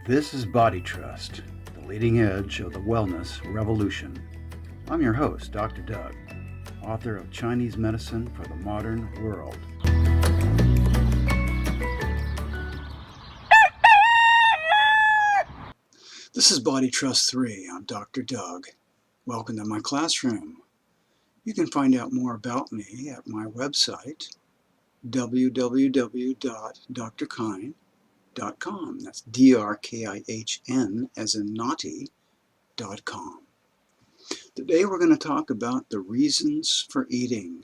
This is BodyTrust, the leading edge of the wellness revolution. I'm your host, Dr. Doug, author of Chinese Medicine for the Modern World. This is BodyTrust 3. I'm Dr. Doug. Welcome to my classroom. You can find out more about me at my website, www.drkine.com. That's D-R-K-I-H-N as in naughty.com. Today we're going to talk about the reasons for eating.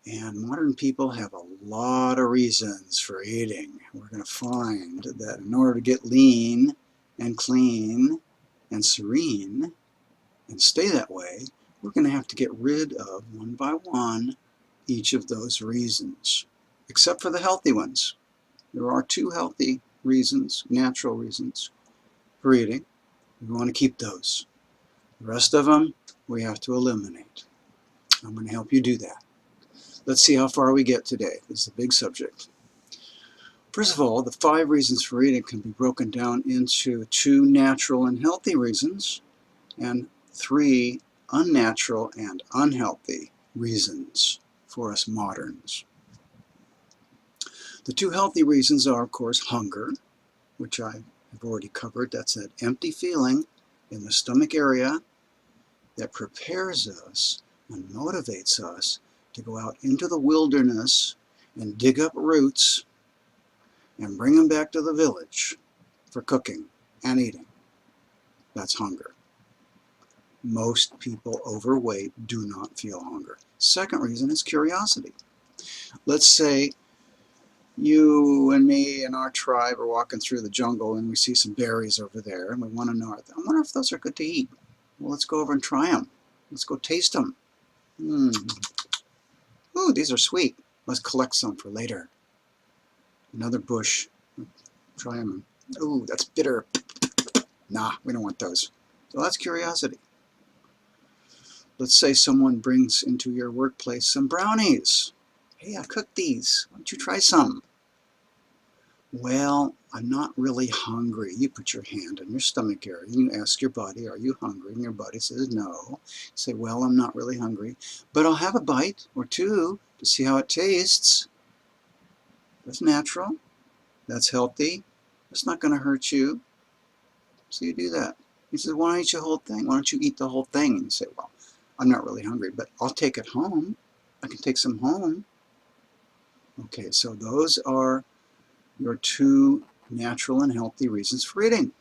And modern people have a lot of reasons for eating. We're going to find that in order to get lean and clean and serene and stay that way, we're going to have to get rid of one by one each of those reasons, except for the healthy ones. There are two healthy reasons, natural reasons for eating. We want to keep those. The rest of them we have to eliminate. I'm going to help you do that. Let's see how far we get today. This is a big subject. First of all, the 5 reasons for eating can be broken down into 2 natural and healthy reasons and 3 unnatural and unhealthy reasons for us moderns. The 2 healthy reasons are, of course, hunger, which I have already covered. That's that empty feeling in the stomach area that prepares us and motivates us to go out into the wilderness and dig up roots and bring them back to the village for cooking and eating. That's hunger. Most people overweight do not feel hunger. Second reason is curiosity. Let's say you and me and our tribe are walking through the jungle and we see some berries over there and we want to know, I wonder if those are good to eat. Well, let's go over and try them. Let's go taste them. Ooh, these are sweet. Let's collect some for later. Another bush. Try them. Ooh, that's bitter. Nah, we don't want those. So that's curiosity. Let's say someone brings into your workplace some brownies. Hey, I cooked these. Why don't you try some? Well, I'm not really hungry. You put your hand in your stomach area and you ask your body, are you hungry? And your body says no. You say, well, I'm not really hungry, but I'll have a bite or 2 to see how it tastes. That's natural. That's healthy. It's not going to hurt you. So you do that. He says, why don't you eat the whole thing? Why don't you eat the whole thing? And you say, well, I'm not really hungry, but I'll take it home. I can take some home. Okay, so those are your 2 natural and healthy reasons for eating.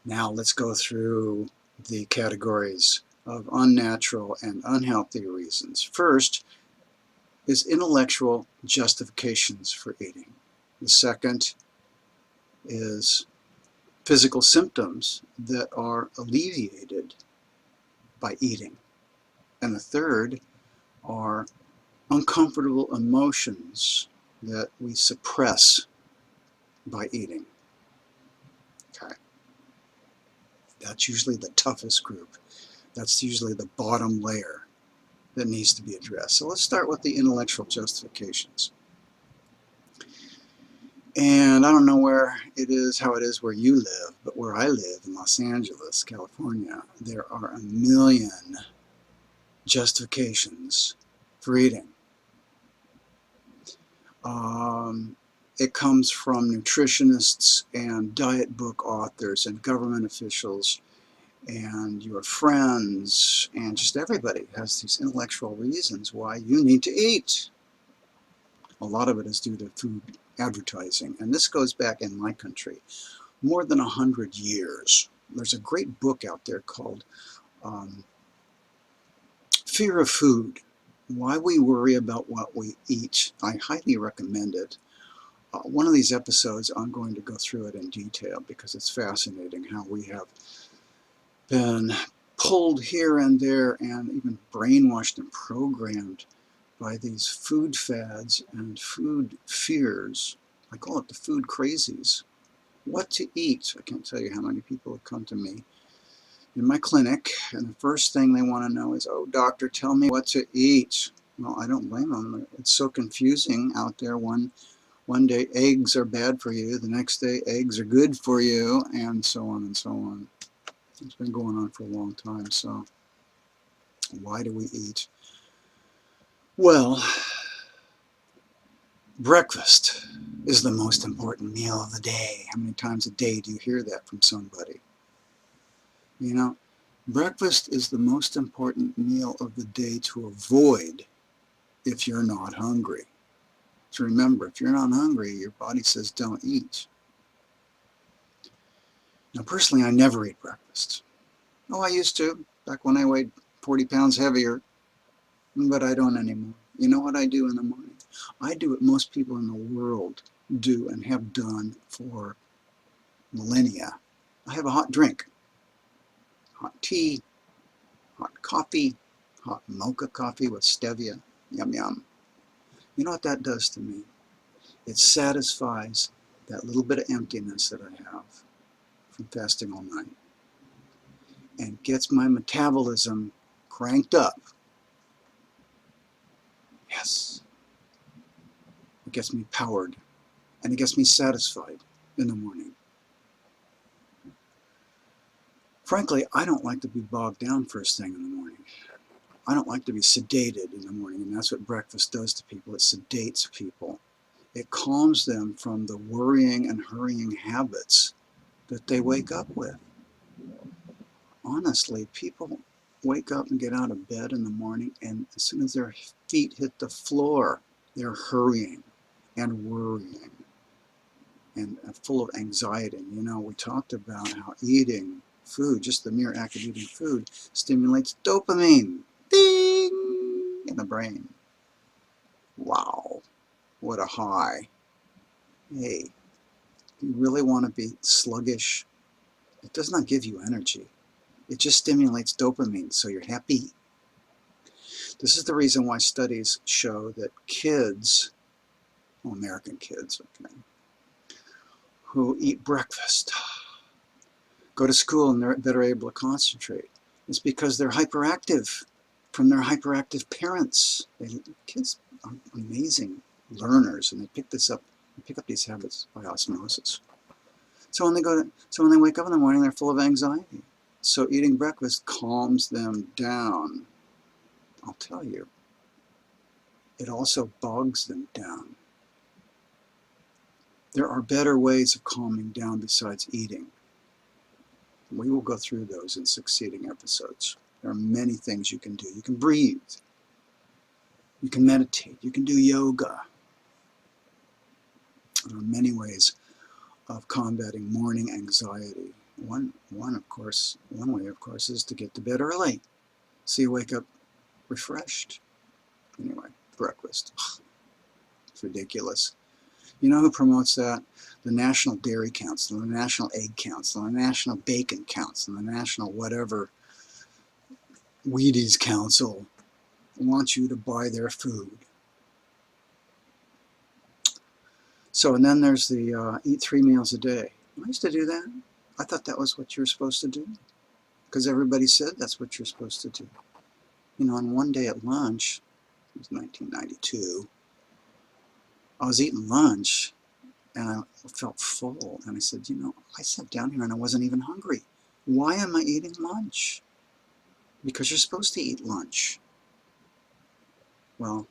Now let's go through the categories of unnatural and unhealthy reasons. First is intellectual justifications for eating. The second is physical symptoms that are alleviated by eating. And the third are uncomfortable emotions that we suppress by eating. Okay. That's usually the toughest group. That's usually the bottom layer that needs to be addressed. So let's start with the intellectual justifications. And I don't know where it is, how it is where you live, but where I live in Los Angeles, California, there are a million justifications for eating. It comes from nutritionists and diet book authors and government officials and your friends and just everybody has these intellectual reasons why you need to eat. A lot of it is due to food advertising, and this goes back in my country more than 100 years. There's a great book out there called Fear of Food, Why We Worry About What We Eat. I highly recommend it. One of these episodes I'm going to go through it in detail because it's fascinating how we have been pulled here and there and even brainwashed and programmed by these food fads and food fears. I call it the food crazies. What to eat. I can't tell you how many people have come to me in my clinic and the first thing they want to know is, oh doctor, tell me what to eat. Well, I don't blame them. It's so confusing out there. One One day eggs are bad for you, the next day eggs are good for you, and so on and so on. It's been going on for a long time. So why do we eat? Well, breakfast is the most important meal of the day. How many times a day do you hear that from somebody? You know, breakfast is the most important meal of the day to avoid if you're not hungry. So remember, if you're not hungry, your body says don't eat. Now, personally, I never eat breakfast. Oh, I used to, back when I weighed 40 pounds heavier, but I don't anymore. You know what I do in the morning? I do what most people in the world do and have done for millennia. I have a hot drink, hot tea, hot coffee, hot mocha coffee with stevia. Yum, yum. You know what that does to me? It satisfies that little bit of emptiness that I have from fasting all night and gets my metabolism cranked up. Yes. It gets me powered and it gets me satisfied in the morning. Frankly, I don't like to be bogged down first thing in the morning. I don't like to be sedated in the morning, and that's what breakfast does to people. It sedates people. It calms them from the worrying and hurrying habits that they wake up with. Honestly, people wake up and get out of bed in the morning, and as soon as their feet hit the floor, they're hurrying and worrying and full of anxiety. You know, we talked about how eating food, just the mere act of eating food, stimulates dopamine, ding, in the brain. Wow, what a high. Hey, you really want to be sluggish? It does not give you energy. It just stimulates dopamine, so you're happy. This is the reason why studies show that kids, well, American kids, okay, who eat breakfast, go to school and they're better able to concentrate. It's because they're hyperactive from their hyperactive parents. Kids are amazing learners, and they pick up these habits by osmosis. So when they wake up in the morning, they're full of anxiety. So eating breakfast calms them down. I'll tell you, it also bogs them down. There are better ways of calming down besides eating. We will go through those in succeeding episodes. There are many things you can do. You can breathe. You can meditate. You can do yoga. There are many ways of combating morning anxiety. One way, of course, is to get to bed early, so you wake up refreshed. Anyway, breakfast. It's ridiculous. You know who promotes that? The National Dairy Council, the National Egg Council, the National Bacon Council, the National whatever Wheaties Council wants you to buy their food. So, and then there's the eat 3 meals a day. I used to do that. I thought that was what you were supposed to do, because everybody said that's what you're supposed to do. You know, on one day at lunch, it was 1992, I was eating lunch, and I felt full, and I said, you know, I sat down here and I wasn't even hungry. Why am I eating lunch? Because you're supposed to eat lunch. Well,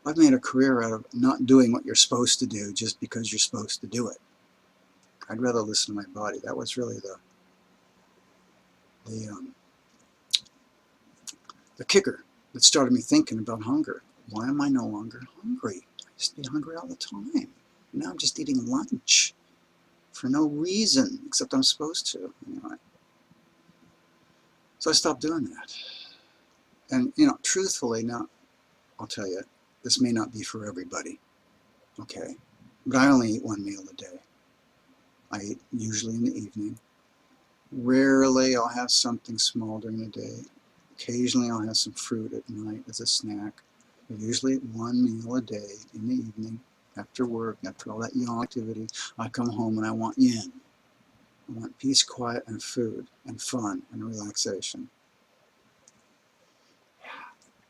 I've made a career out of not doing what you're supposed to do just because you're supposed to do it. I'd rather listen to my body. That was really the kicker that started me thinking about hunger. Why am I no longer hungry? I used to be hungry all the time. Now I'm just eating lunch for no reason except I'm supposed to. Anyway. So I stopped doing that. And, you know, truthfully, now, I'll tell you, this may not be for everybody, okay? But I only eat 1 meal a day. I eat usually in the evening. Rarely I'll have something small during the day. Occasionally I'll have some fruit at night as a snack. But usually 1 meal a day in the evening, after work, after all that yawn activity, I come home and I want yin. I want peace, quiet, and food, and fun, and relaxation.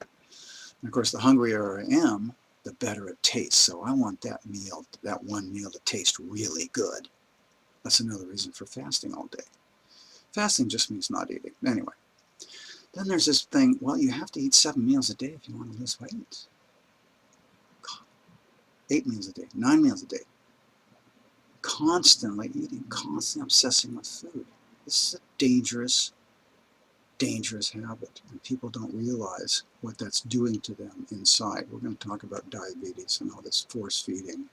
And of course, the hungrier I am, the better it tastes. So I want that meal, that one meal, to taste really good. That's another reason for fasting all day. Fasting just means not eating. Anyway, then there's this thing, well, you have to eat 7 meals a day if you want to lose weight. God, 8 meals a day, 9 meals a day. Constantly eating, constantly obsessing with food. This is a dangerous, dangerous habit, and people don't realize what that's doing to them inside. We're going to talk about diabetes and all this force feeding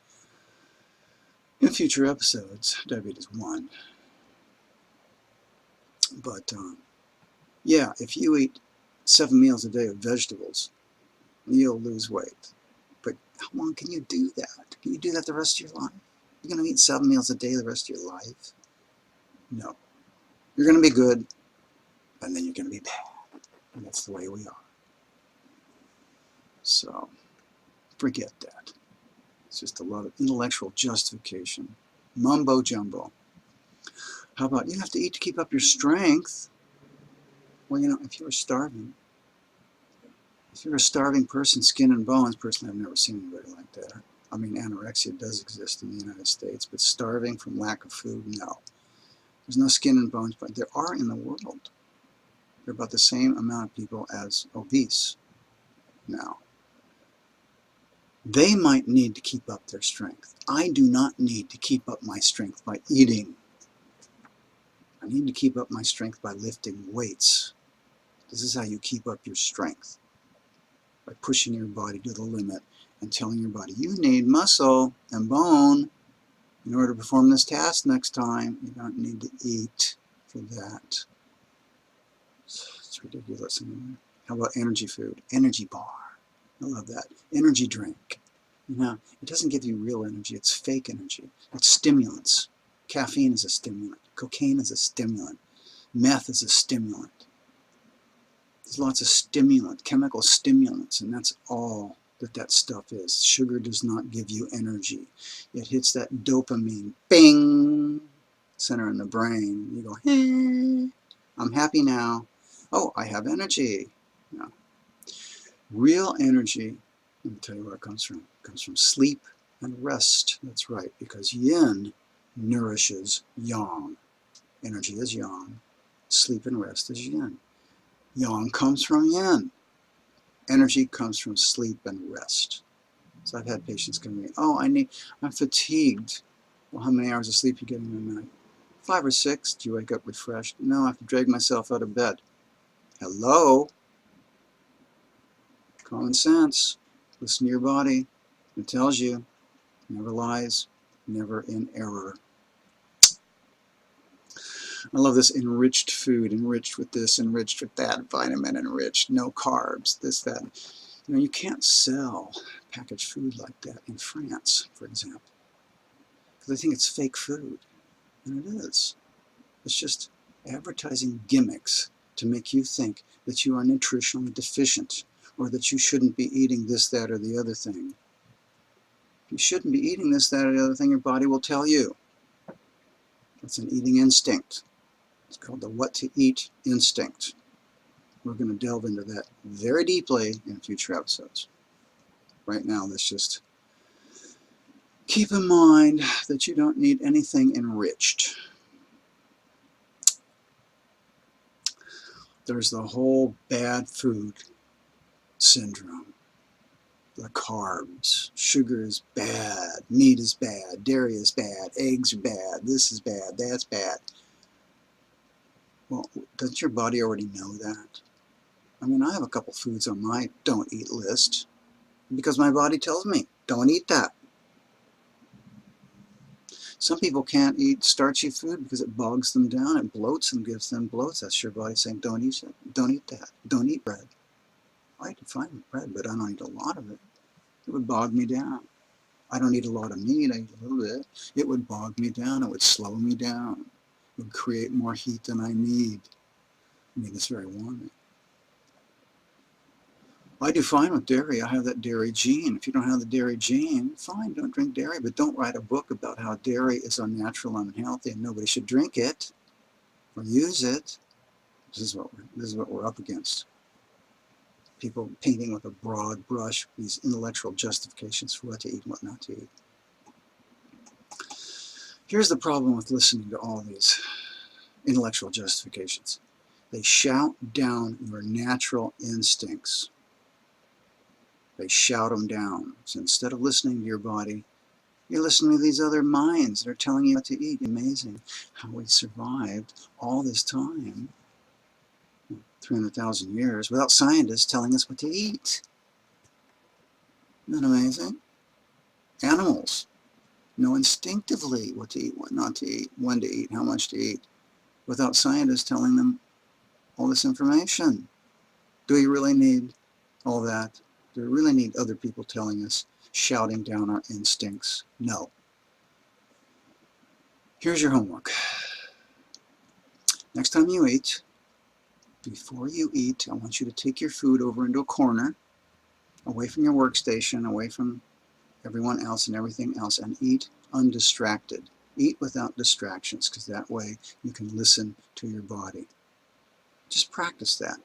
in future episodes, diabetes 1. But yeah, if you eat 7 meals a day of vegetables, you'll lose weight. But how long can you do that? Can you do that the rest of your life? You're going to eat 7 meals a day the rest of your life? No. You're going to be good, and then you're going to be bad. And that's the way we are. So, forget that. It's just a lot of intellectual justification. Mumbo jumbo. How about, you have to eat to keep up your strength? Well, you know, if you were starving, if you're a starving person, skin and bones, personally I've never seen anybody like that. I mean, anorexia does exist in the United States, but starving from lack of food, no. There's no skin and bones, but there are in the world. There are about the same amount of people as obese now. They might need to keep up their strength. I do not need to keep up my strength by eating. I need to keep up my strength by lifting weights. This is how you keep up your strength. By pushing your body to the limit and telling your body, you need muscle and bone in order to perform this task next time. You don't need to eat for that. It's ridiculous. How about energy food? Energy bar. I love that. Energy drink. You know, it doesn't give you real energy. It's fake energy. It's stimulants. Caffeine is a stimulant. Cocaine is a stimulant. Meth is a stimulant. There's lots of stimulant, chemical stimulants, and that's all that stuff is. Sugar does not give you energy. It hits that dopamine, bing, center in the brain. You go, hey, I'm happy now. Oh, I have energy. No. Real energy, let me tell you where it comes from. It comes from sleep and rest. That's right, because yin nourishes yang. Energy is yang. Sleep and rest is yin. Yang comes from yin. Energy comes from sleep and rest. So I've had patients come to me, oh, I'm fatigued. Well, how many hours of sleep are you getting in a night? 5 or 6. Do you wake up refreshed? No, I have to drag myself out of bed. Hello? Common sense. Listen to your body. It tells you. Never lies. Never in error. I love this enriched food, enriched with this, enriched with that, vitamin enriched, no carbs, this, that. You know, you can't sell packaged food like that in France, for example, because they think it's fake food, and it is. It's just advertising gimmicks to make you think that you are nutritionally deficient, or that you shouldn't be eating this, that, or the other thing. If you shouldn't be eating this, that, or the other thing, your body will tell you. It's an eating instinct. It's called the what to eat instinct. We're going to delve into that very deeply in future episodes. Right now, let's just keep in mind that you don't need anything enriched. There's the whole bad food syndrome. The carbs. Sugar is bad. Meat is bad. Dairy is bad. Eggs are bad. This is bad. That's bad. Well, doesn't your body already know that? I mean, I have a couple foods on my don't eat list because my body tells me, don't eat that. Some people can't eat starchy food because it bogs them down, it bloats them, gives them bloats. That's your body saying, don't eat it, don't eat that, don't eat bread. I eat fine bread, but I don't eat a lot of it. It would bog me down. I don't eat a lot of meat, I eat a little bit. It would bog me down, it would slow me down. It would create more heat than I need. I mean, it's very warming. I do fine with dairy. I have that dairy gene. If you don't have the dairy gene, fine, don't drink dairy, but don't write a book about how dairy is unnatural and unhealthy and nobody should drink it or use it. This is what we're up against. People painting with a broad brush these intellectual justifications for what to eat and what not to eat. Here's the problem with listening to all these intellectual justifications. They shout down your natural instincts. They shout them down. So instead of listening to your body, you're listening to these other minds that are telling you what to eat. Amazing how we survived all this time, 300,000 years, without scientists telling us what to eat. Isn't that amazing? Animals know instinctively what to eat, what not to eat, when to eat, how much to eat, without scientists telling them all this information. Do we really need all that? Do we really need other people telling us, shouting down our instincts? No. Here's your homework. Next time you eat, before you eat, I want you to take your food over into a corner, away from your workstation, away from everyone else and everything else, and eat undistracted. Eat without distractions, because that way you can listen to your body. Just practice that.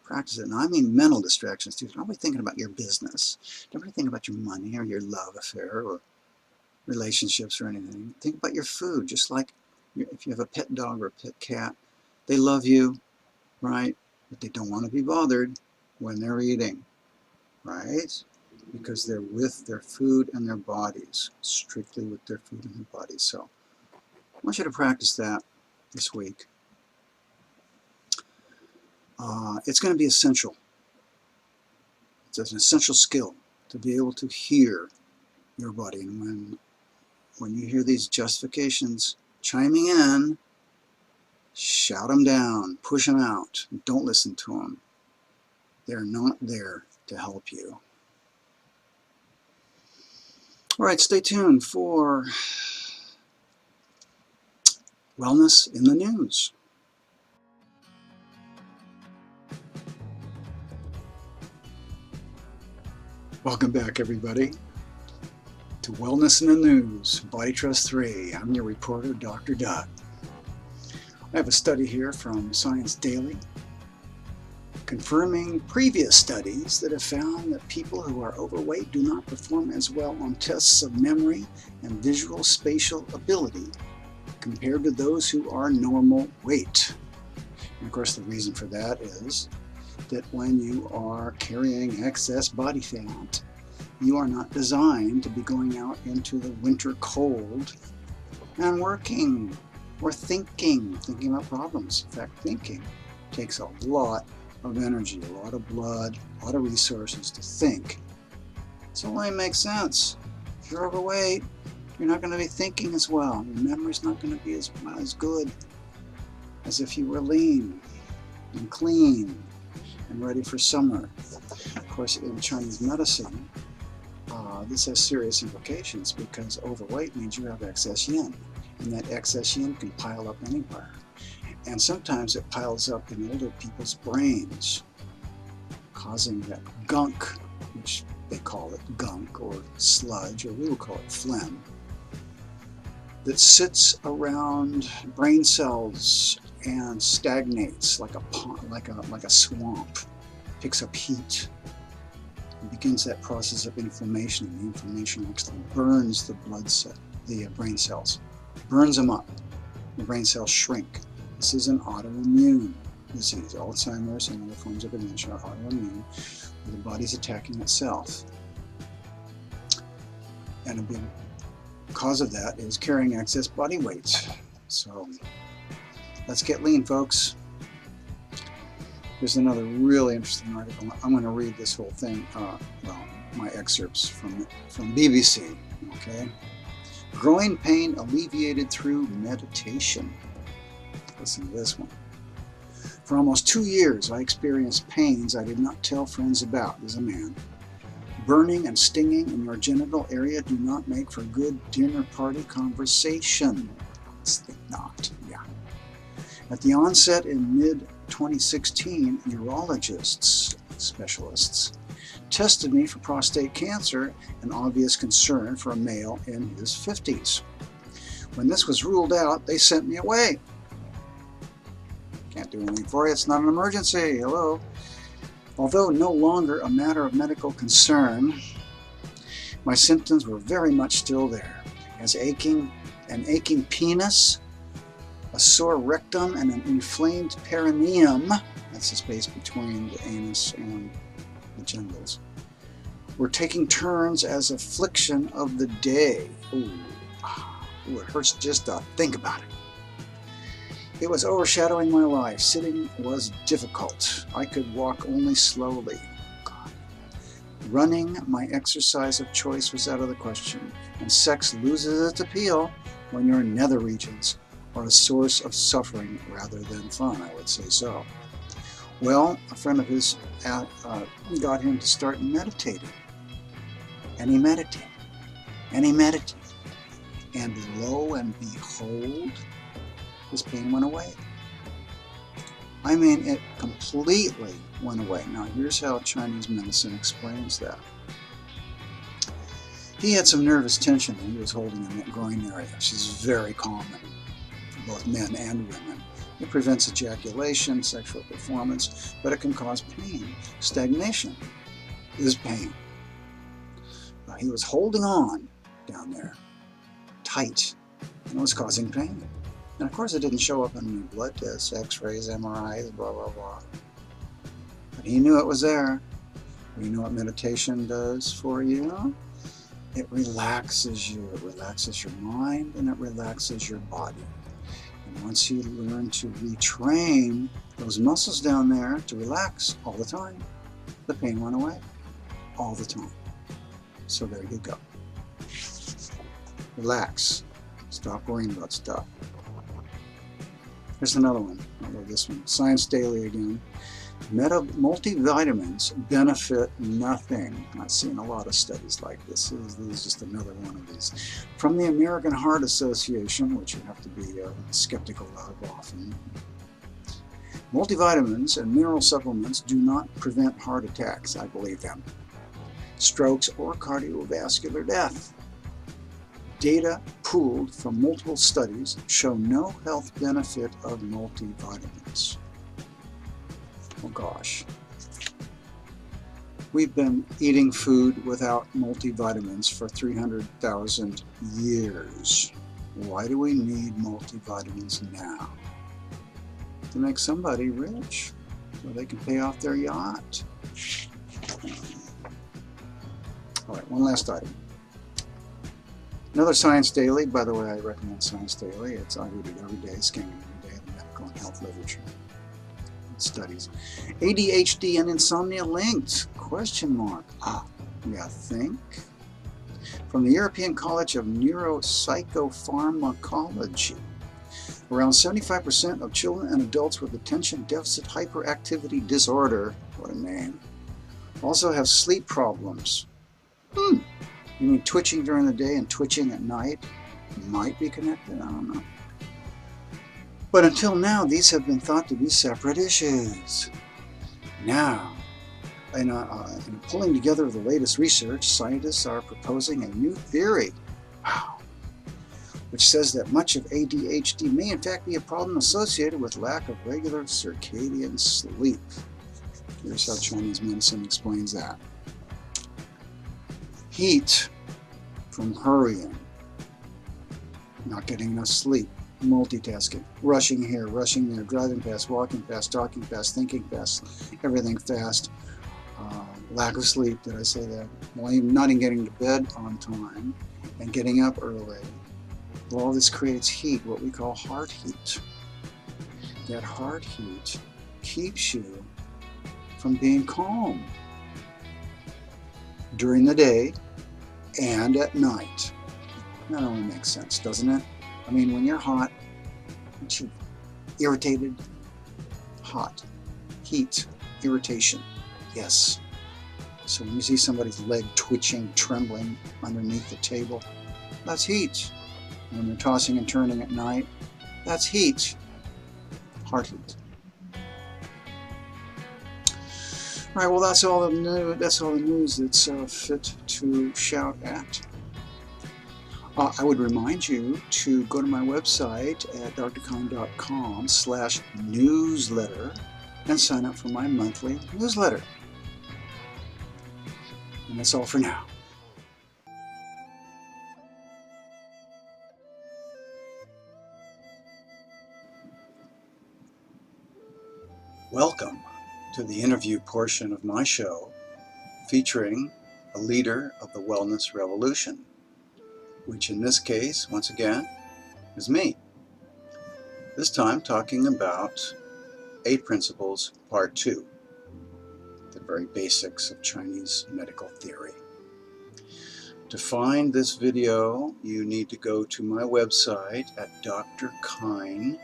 Practice it. And I mean mental distractions too. Don't be thinking about your business. Don't be thinking about your money or your love affair or relationships or anything. Think about your food. Just like if you have a pet dog or a pet cat, they love you, right? But they don't want to be bothered when they're eating, right? Because they're with their food and their bodies, strictly with their food and their bodies. So I want you to practice that this week. It's going to be essential. It's an essential skill to be able to hear your body. And when you hear these justifications chiming in, shout them down, push them out. Don't listen to them. They're not there to help you. All right, stay tuned for Wellness in the News. Welcome back, everybody, to Wellness in the News, BodyTrust 3. I'm your reporter, Dr. Doug. I have a study here from Science Daily confirming previous studies that have found that people who are overweight do not perform as well on tests of memory and visual spatial ability compared to those who are normal weight. And of course, the reason for that is that when you are carrying excess body fat, you are not designed to be going out into the winter cold and working or thinking about problems. In fact, thinking takes a lot of energy, a lot of blood, a lot of resources to think. So it only makes sense. If you're overweight, you're not going to be thinking as well. Your memory's not going to be as good as if you were lean and clean and ready for summer. Of course, in Chinese medicine, this has serious implications because overweight means you have excess yin, and that excess yin can pile up anywhere. And sometimes it piles up in older people's brains, causing that gunk, which they call it gunk or sludge, or we will call it phlegm, that sits around brain cells and stagnates like a pond, like a swamp, picks up heat, and begins that process of inflammation. And the inflammation actually burns the brain cells, burns them up. The brain cells shrink. This is an autoimmune disease. Alzheimer's and other forms of dementia are autoimmune, where the body's attacking itself. And a big cause of that is carrying excess body weight. So let's get lean, folks. Here's another really interesting article. I'm going to read this whole thing, my excerpts from BBC, okay? Growing pain alleviated through meditation. Listen to this one. For almost 2 years, I experienced pains I did not tell friends about as a man. Burning and stinging in your genital area do not make for good dinner party conversation. Let's think not, yeah. At the onset in mid-2016, urologists, specialists, tested me for prostate cancer, an obvious concern for a male in his 50s. When this was ruled out, they sent me away. Can't do anything for you, it's not an emergency, hello. Although no longer a matter of medical concern, my symptoms were very much still there, as an aching penis, a sore rectum, and an inflamed perineum, that's the space between the anus and the genitals, were taking turns as affliction of the day. Ooh, it hurts just to think about it. It was overshadowing my life. Sitting was difficult. I could walk only slowly. God. Running, my exercise of choice, was out of the question, and sex loses its appeal when you're in nether regions, or a source of suffering rather than fun, I would say so. Well, a friend of his got him to start meditating. And he meditated. And he meditated. And lo and behold, his pain went away. I mean, it completely went away. Now, here's how Chinese medicine explains that. He had some nervous tension that he was holding in that groin area, which is very common for both men and women. It prevents ejaculation, sexual performance, but it can cause pain. Stagnation is pain. He was holding on down there, tight, and it was causing pain. And of course it didn't show up in any blood tests, x-rays, MRIs, blah, blah, blah. But he knew it was there. You know what meditation does for you? It relaxes you. It relaxes your mind and it relaxes your body. And once you learn to retrain those muscles down there to relax all the time, the pain went away all the time. So there you go. Relax. Stop worrying about stuff. Here's another one. I love this one. Science Daily again. Multivitamins benefit nothing. I've seen a lot of studies like this. This is just another one of these. From the American Heart Association, which you have to be skeptical of often. Multivitamins and mineral supplements do not prevent heart attacks. I believe them. Strokes or cardiovascular death. Data pooled from multiple studies show no health benefit of multivitamins. Oh gosh. We've been eating food without multivitamins for 300,000 years. Why do we need multivitamins now? To make somebody rich so they can pay off their yacht. All right, one last item. Another Science Daily. By the way, I recommend Science Daily. I read it every day, scanning every day, the medical and health literature. Studies. ADHD and insomnia linked? Question mark. You think? From the European College of Neuropsychopharmacology. Around 75% of children and adults with attention deficit hyperactivity disorder, what a name, also have sleep problems. You mean twitching during the day and twitching at night might be connected? I don't know. But until now, these have been thought to be separate issues. Now, in pulling together the latest research, scientists are proposing a new theory, which says that much of ADHD may in fact be a problem associated with lack of regular circadian sleep. Here's how Chinese medicine explains that. Heat from hurrying, not getting enough sleep, multitasking, rushing here, rushing there, driving fast, walking fast, talking fast, thinking fast, everything fast, lack of sleep, did I say that? Well, not even getting to bed on time and getting up early. Well, all this creates heat, what we call heart heat. That heart heat keeps you from being calm during the day and at night. That only makes sense, doesn't it? I mean, when you're hot, aren't you irritated? Hot, heat, irritation, yes. So when you see somebody's leg twitching, trembling underneath the table, that's heat. When they're tossing and turning at night, that's heat, heart heat. All right, well, that's all the news that's fit to shout at. I would remind you to go to my website at drkhan.com/newsletter and sign up for my monthly newsletter. And that's all for now. Welcome to the interview portion of my show featuring a leader of the wellness revolution, which in this case, once again, is me. This time talking about 8 Principles, Part 2, the very basics of Chinese medical theory. To find this video, you need to go to my website at drkine.com.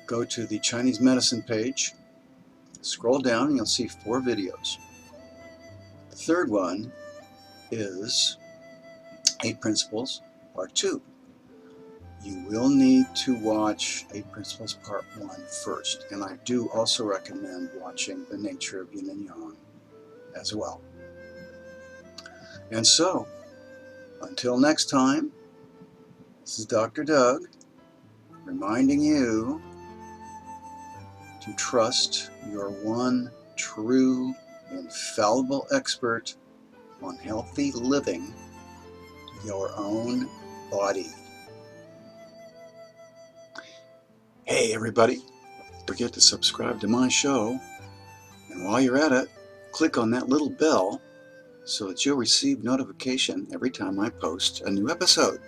Go to the Chinese medicine page, scroll down, and you'll see 4 videos. The third one is 8 Principles, Part 2. You will need to watch 8 Principles, Part 1 first, and I do also recommend watching The Nature of Yin and Yang as well. And so, until next time, this is Dr. Doug reminding you to trust your one true, infallible expert on healthy living, your own body. Hey everybody, don't forget to subscribe to my show, and while you're at it, click on that little bell so that you'll receive notification every time I post a new episode.